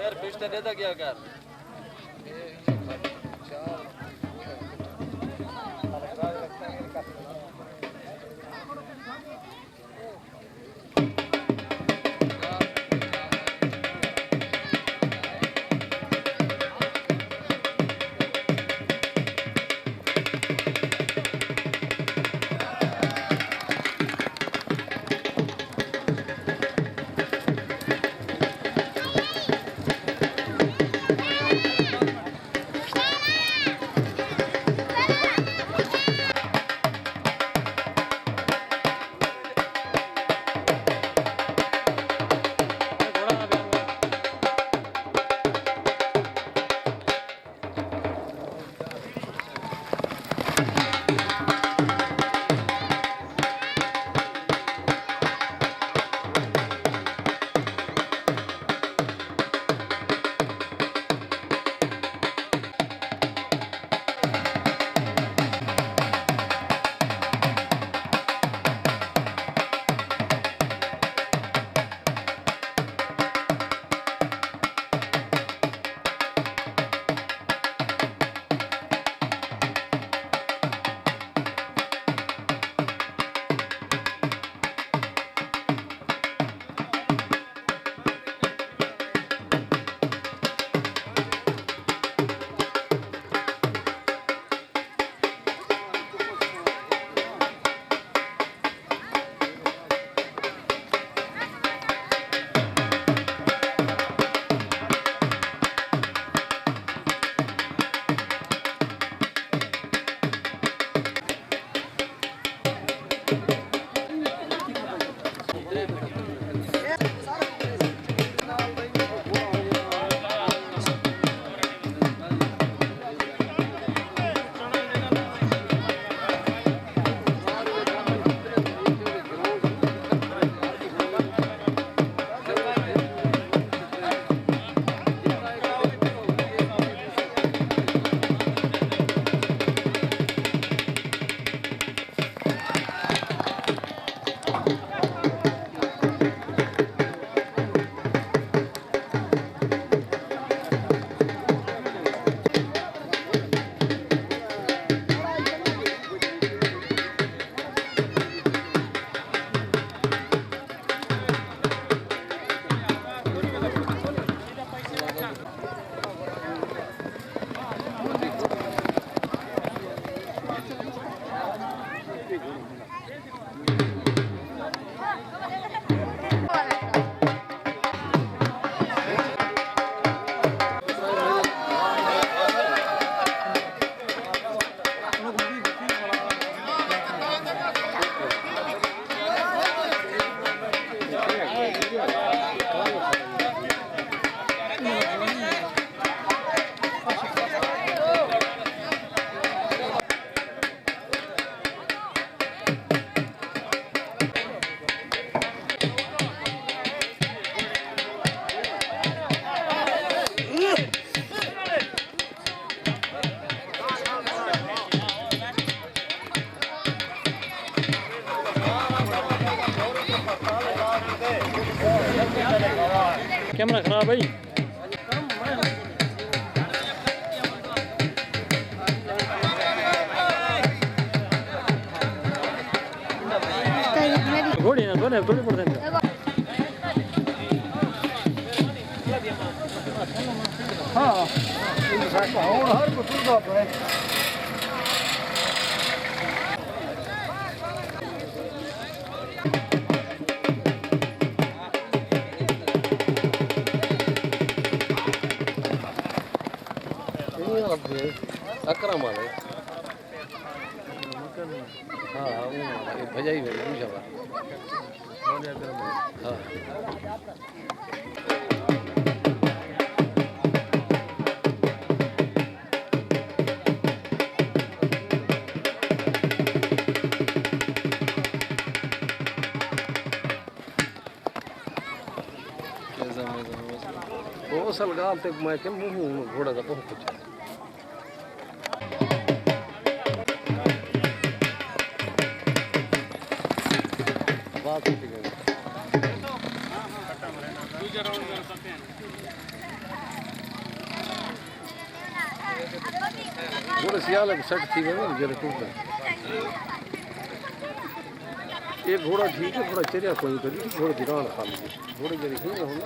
यार पिस्टन देता क्या कर कैमरा खराब है घोड़ी ना थोड़ी थोड़ी परसेंट हाँ हर कुछ है अकरम वाले हाँ भजाई हाँ वो सलगाल ते मैं के मुंह घोड़ा का बहुत कुछ बात ठीक है दूसरा राउंड कर सकते हैं घोड़े सियाल के सेट थी वेंदो न जॾहिं टूटनि ये घोड़ा ठीक है, घोड़ा चरिया कोई करी घोड़े की रान खाली घोड़े जड़ी थी न हुन